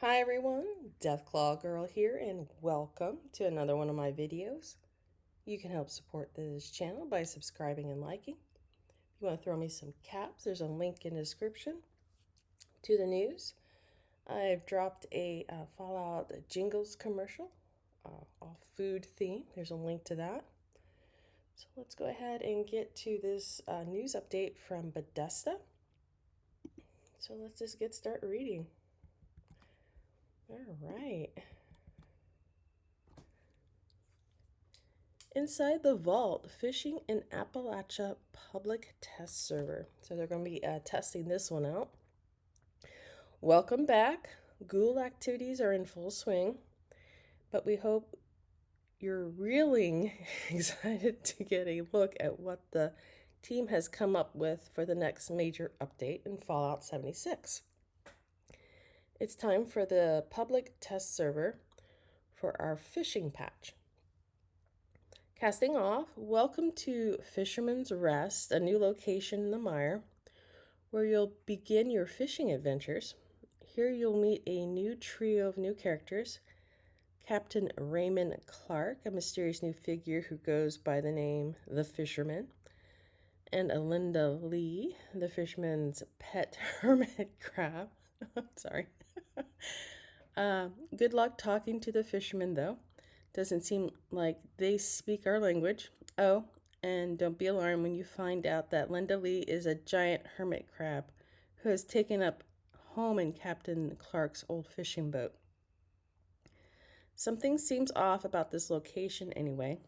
Hi everyone, Deathclaw Girl here, and welcome to another one of my videos. You can help support this channel by subscribing and liking. If you want to throw me some caps, there's a link in the description to the news. I've dropped a Fallout Jingles commercial, all food theme. There's a link to that. So let's go ahead and get to this news update from Bethesda. So let's just start reading. All right. Inside the vault, fishing in Appalachia public test server. So they're going to be testing this one out. Welcome back. Ghoul activities are in full swing, but we hope you're reeling excited to get a look at what the team has come up with for the next major update in Fallout 76. It's time for the public test server for our fishing patch. Casting off, welcome to Fisherman's Rest, a new location in the Mire, where you'll begin your fishing adventures. Here you'll meet a new trio of new characters. Captain Raymond Clark, a mysterious new figure who goes by the name The Fisherman, and Linda Lee, the fisherman's pet hermit crab. Sorry. Good luck talking to the fisherman, though. Doesn't seem like they speak our language. Oh, and don't be alarmed when you find out that Linda Lee is a giant hermit crab who has taken up home in Captain Clark's old fishing boat. Something seems off about this location anyway.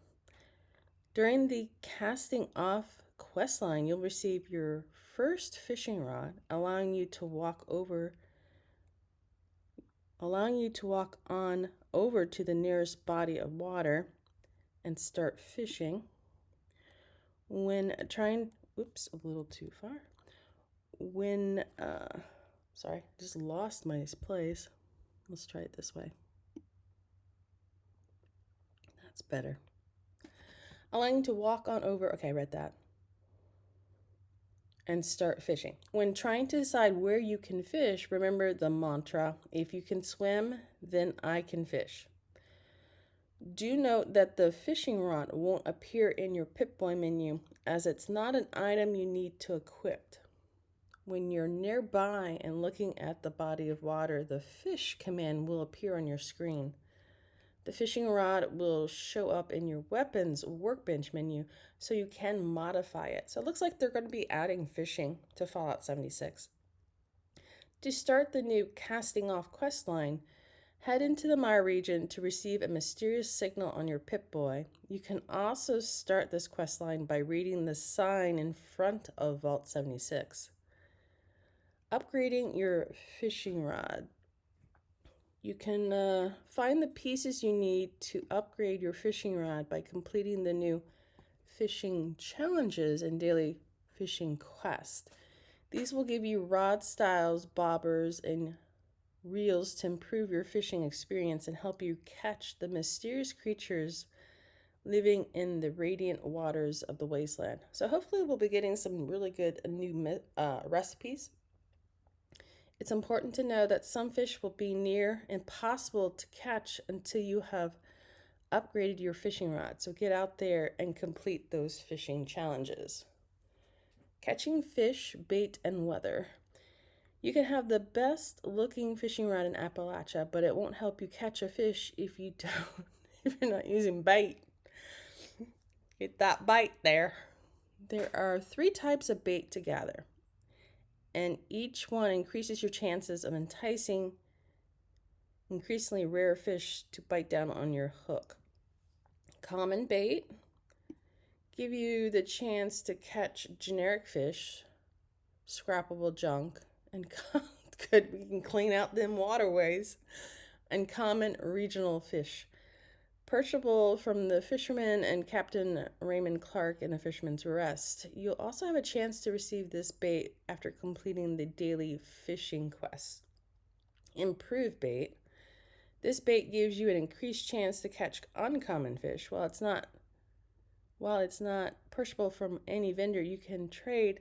During the casting off questline, you'll receive your first fishing rod, allowing you to walk on over to the nearest body of water and start fishing. When trying, oops, a little too far. Sorry, just lost my place. Let's try it this way. That's better. Allowing you to walk on over, okay, I read that. And start fishing. When trying to decide where you can fish, remember the mantra, if you can swim, then I can fish. Do note that the fishing rod won't appear in your Pip-Boy menu, as it's not an item you need to equip. When you're nearby and looking at the body of water, the fish command will appear on your screen. The fishing rod will show up in your weapons workbench menu, so you can modify it. So it looks like they're going to be adding fishing to Fallout 76. To start the new casting off questline, head into the Mire region to receive a mysterious signal on your Pip-Boy. You can also start this questline by reading the sign in front of Vault 76. Upgrading your fishing rod. You can find the pieces you need to upgrade your fishing rod by completing the new fishing challenges and daily fishing quest. These will give you rod styles, bobbers, and reels to improve your fishing experience and help you catch the mysterious creatures living in the radiant waters of the wasteland. So hopefully we'll be getting some really good new recipes. It's important to know that some fish will be near impossible to catch until you have upgraded your fishing rod. So get out there and complete those fishing challenges. Catching fish, bait, and weather. You can have the best looking fishing rod in Appalachia, but it won't help you catch a fish if you're not using bait. Get that bite there. There are 3 types of bait to gather, and each one increases your chances of enticing increasingly rare fish to bite down on your hook. Common bait give you the chance to catch generic fish, scrappable junk, and we can clean out them waterways, and common regional fish. Perishable from the fisherman and Captain Raymond Clark in the Fisherman's Rest. You'll also have a chance to receive this bait after completing the daily fishing quest. Improved bait. This bait gives you an increased chance to catch uncommon fish. While it's not perishable from any vendor, you can trade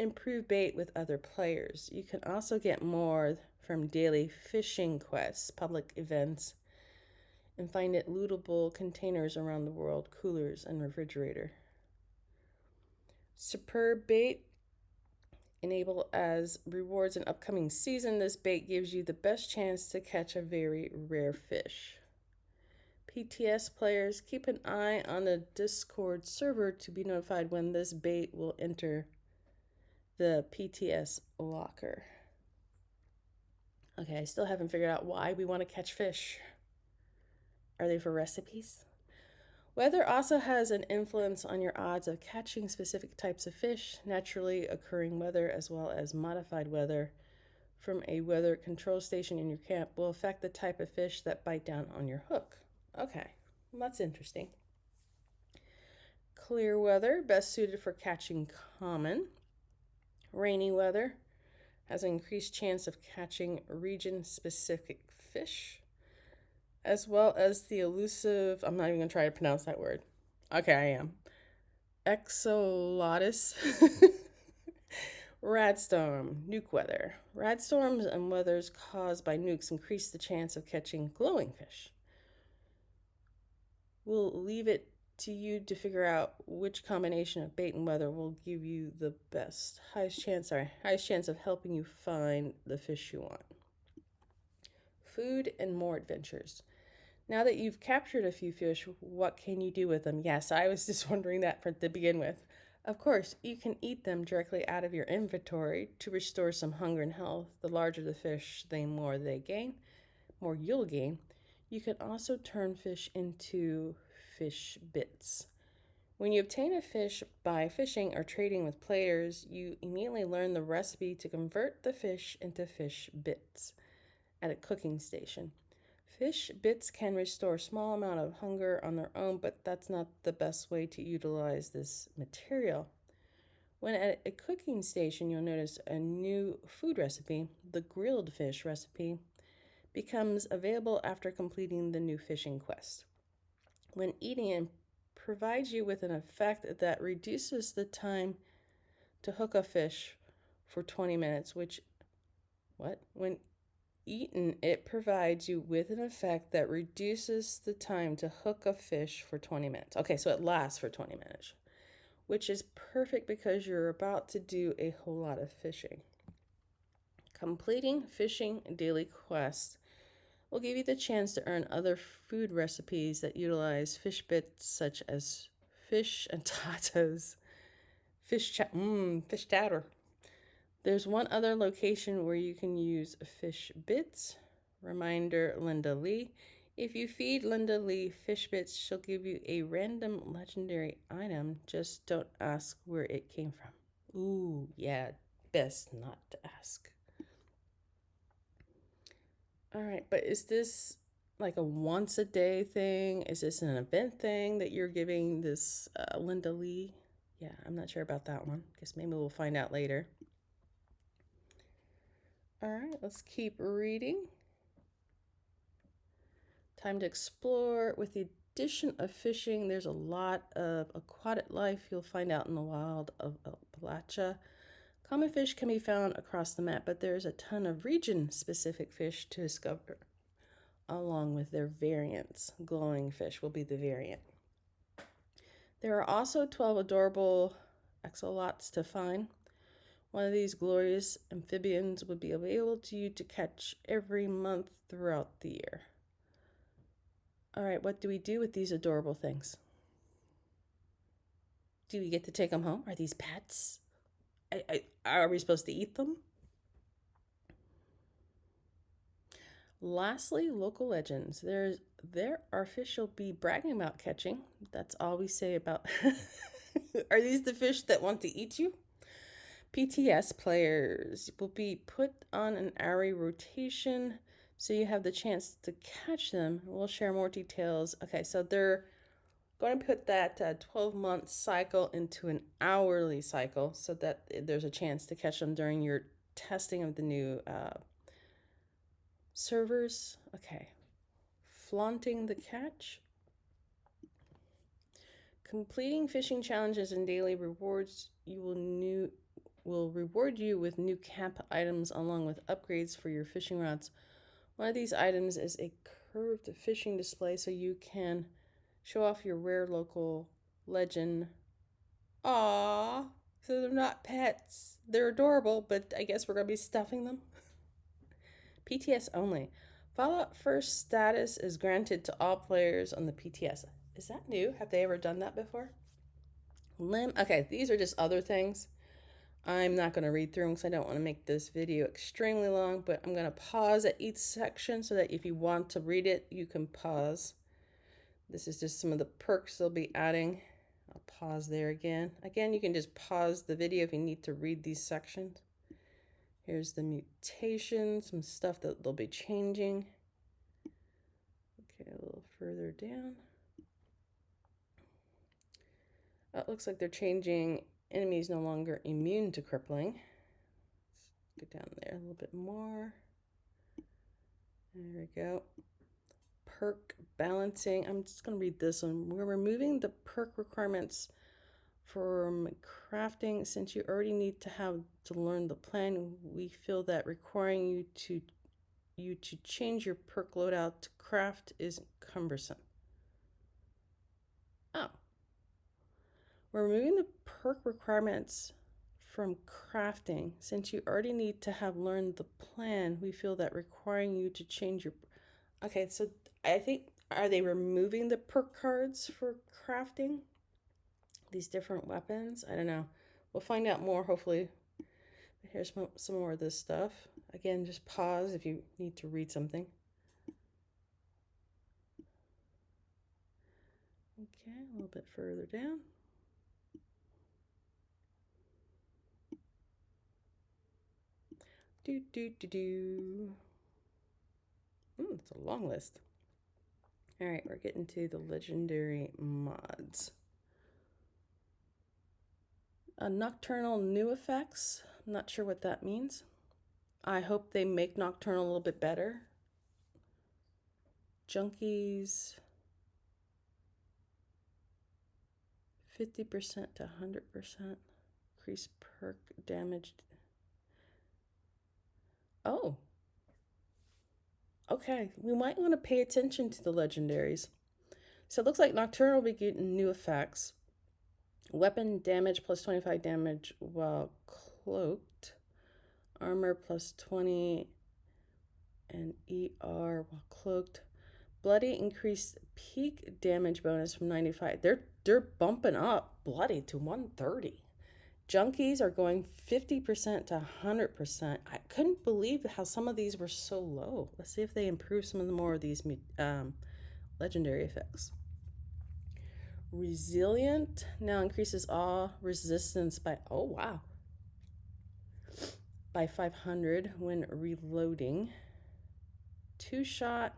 improve bait with other players. You can also get more from daily fishing quests, public events, and find it lootable containers around the world, coolers, and refrigerator. Superb bait enable as rewards in upcoming season. This bait gives you the best chance to catch a very rare fish. PTS players, keep an eye on the Discord server to be notified when this bait will enter the PTS locker. Okay, I still haven't figured out why we want to catch fish. Are they for recipes? Weather also has an influence on your odds of catching specific types of fish. Naturally occurring weather as well as modified weather from a weather control station in your camp will affect the type of fish that bite down on your hook. Okay, well, that's interesting. Clear weather, best suited for catching common. Rainy weather has an increased chance of catching region-specific fish, as well as the elusive, I'm not even going to try to pronounce that word. Okay, I am. Exolatus. Radstorm, nuke weather. Radstorms and weathers caused by nukes increase the chance of catching glowing fish. We'll leave it to you to figure out which combination of bait and weather will give you the highest chance of helping you find the fish you want. Food and more adventures. Now that you've captured a few fish, what can you do with them? Yes, I was just wondering that to begin with. Of course, you can eat them directly out of your inventory to restore some hunger and health. The larger the fish, the more you'll gain. You can also turn fish into fish bits. When you obtain a fish by fishing or trading with players, you immediately learn the recipe to convert the fish into fish bits at a cooking station. Fish bits can restore a small amount of hunger on their own, but that's not the best way to utilize this material. When at a cooking station, you'll notice a new food recipe, the grilled fish recipe, becomes available after completing the new fishing quest. When eating it, provides you with an effect that reduces the time to hook a fish for 20 minutes, when eaten, it provides you with an effect that reduces the time to hook a fish for 20 minutes. Okay, so it lasts for 20 minutes, which is perfect because you're about to do a whole lot of fishing. Completing fishing daily quests will give you the chance to earn other food recipes that utilize fish bits such as fish and tatos, fish chowder. There's one other location where you can use fish bits. Reminder, Linda Lee. If you feed Linda Lee fish bits, she'll give you a random legendary item. Just don't ask where it came from. Ooh, yeah, best not to ask. All right, but is this like a once a day thing? Is this an event thing that you're giving this Linda Lee? Yeah, I'm not sure about that one. Guess maybe we'll find out later. All right, let's keep reading. Time to explore. With the addition of fishing, there's a lot of aquatic life you'll find out in the wild of Appalachia. Common fish can be found across the map, but there's a ton of region-specific fish to discover, along with their variants. Glowing fish will be the variant. There are also 12 adorable axolotls to find. One of these glorious amphibians would be available to you to catch every month throughout the year. All right, what do we do with these adorable things? Do we get to take them home? Are these pets? Are we supposed to eat them? Lastly, local legends. There are fish you'll be bragging about catching. That's all we say about. Are these the fish that want to eat you? PTS players will be put on an hourly rotation, so you have the chance to catch them. We'll share more details. Okay, so they're going to put that 12-month cycle into an hourly cycle so that there's a chance to catch them during your testing of the new servers. Okay. Flaunting the catch. Completing fishing challenges and daily rewards, you will will reward you with new camp items along with upgrades for your fishing rods. One of these items is a curved fishing display so you can show off your rare local legend. Aww, so they're not pets. They're adorable, but I guess we're going to be stuffing them. PTS only. Fallout First status is granted to all players on the PTS. Is that new? Have they ever done that before? Okay, these are just other things. I'm not going to read through them because I don't want to make this video extremely long, but I'm going to pause at each section so that if you want to read it, you can pause. This is just some of the perks they'll be adding. I'll pause there again. Again, you can just pause the video if you need to read these sections. Here's the mutations, some stuff that they'll be changing. Okay, a little further down. Oh, it looks like they're changing enemies no longer immune to crippling. Let's go down there a little bit more. There we go. Perk balancing. I'm just going to read this one. We're removing the perk requirements from crafting since you already need to have to learn the plan. We feel that requiring you to change your perk loadout to craft is cumbersome. Oh. We're removing the perk requirements from crafting. Since you already need to have learned the plan, we feel that requiring you to change your... Okay, so I think, are they removing the perk cards for crafting these different weapons? I don't know. We'll find out more, hopefully. Here's some more of this stuff. Again, just pause if you need to read something. Okay, a little bit further down. It's a long list. All right, we're getting to the legendary mods. Nocturnal new effects. I'm not sure what that means. I hope they make Nocturnal a little bit better. Junkies. 50% to 100%. Increase perk damage. Oh. Okay, we might want to pay attention to the legendaries. So it looks like Nocturnal will be getting new effects. Weapon damage plus 25 damage while cloaked. Armor plus 20 and ER while cloaked. Bloody increased peak damage bonus from 95. They're bumping up Bloody to 130. Junkies are going 50% to 100%. I couldn't believe how some of these were so low. Let's see if they improve some of the more of these legendary effects. Resilient now increases all resistance by, oh wow, by 500 when reloading. 2-shot.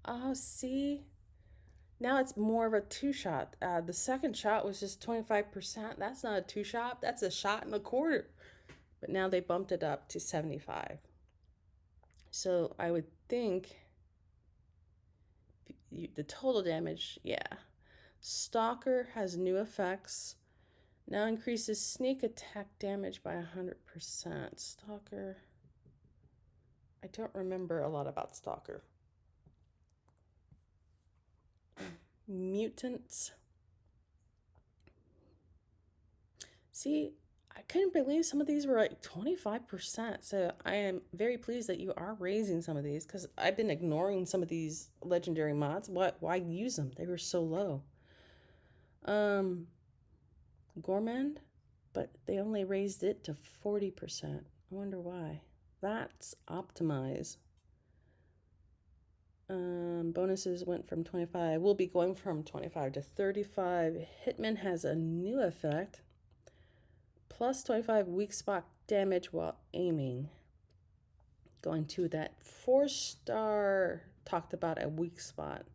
Oh, see? Now it's more of a 2-shot. The second shot was just 25%. That's not a 2-shot. That's a 1.25 shots. But now they bumped it up to 75. So I would think the total damage, yeah. Stalker has new effects. Now increases sneak attack damage by 100%. Stalker. I don't remember a lot about Stalker. Mutants. See, I couldn't believe some of these were like 25%. So I am very pleased that you are raising some of these because I've been ignoring some of these legendary mods. Why use them? They were so low. Gourmand, but they only raised it to 40%. I wonder why. That's optimize. Bonuses went from 25. We'll be going from 25 to 35. Hitman has a new effect. Plus 25 weak spot damage while aiming. Going to that 4-star talked about a weak spot.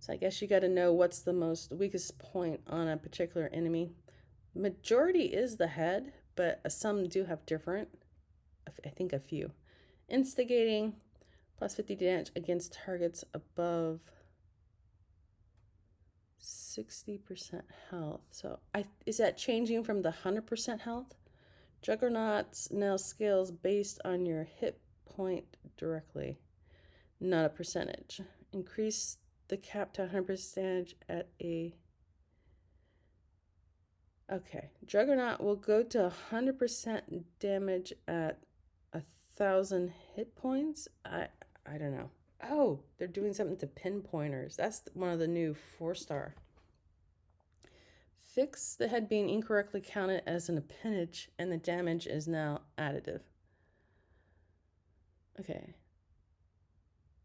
So I guess you got to know what's the weakest point on a particular enemy. Majority is the head, but some do have different. I think a few. Instigating, plus 50 damage against targets above 60% health. So is that changing from the 100% health? Juggernauts now scales based on your hit point directly, not a percentage. Increase the cap to 100% at a... Okay. Juggernaut will go to 100% damage at 1,000 hit points. I don't know. Oh, they're doing something to pinpointers. That's one of the new 4-star. Fix the head being incorrectly counted as an appendage, and the damage is now additive. Okay.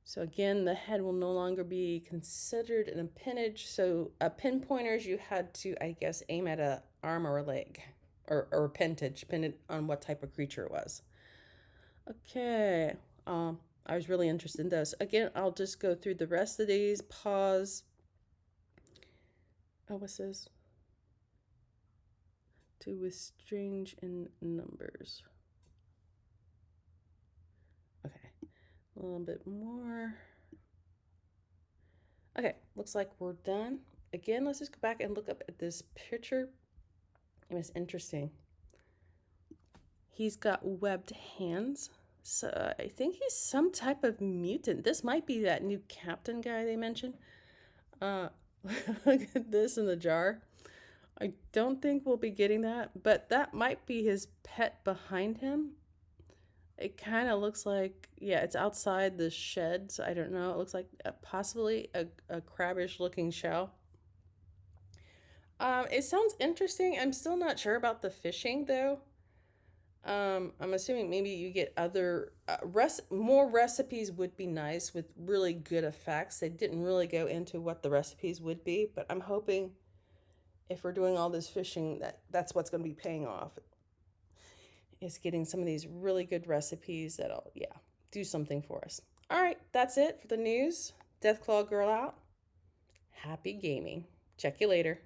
So again, the head will no longer be considered an appendage. So pinpointers, you had to, I guess, aim at an arm or a leg, or appendage, depending on what type of creature it was. Okay. I was really interested in this. Again, I'll just go through the rest of these. Pause. Oh, what's this? To with strange in numbers. Okay. A little bit more. Okay, looks like we're done. Again, let's just go back and look up at this picture. It was interesting. He's got webbed hands. So I think he's some type of mutant. This might be that new captain guy they mentioned. Look at this in the jar. I don't think we'll be getting that, but that might be his pet behind him. It kind of looks like, yeah, it's outside the shed, so I don't know. It looks like possibly a crabbish looking shell. It sounds interesting. I'm still not sure about the fishing though. I'm assuming maybe you get other more recipes would be nice with really good effects. They didn't really go into what the recipes would be, but I'm hoping if we're doing all this fishing that's what's going to be paying off. Is getting some of these really good recipes that'll, yeah, do something for us. All right, that's it for the news. Deathclaw Girl out. Happy gaming. Check you later.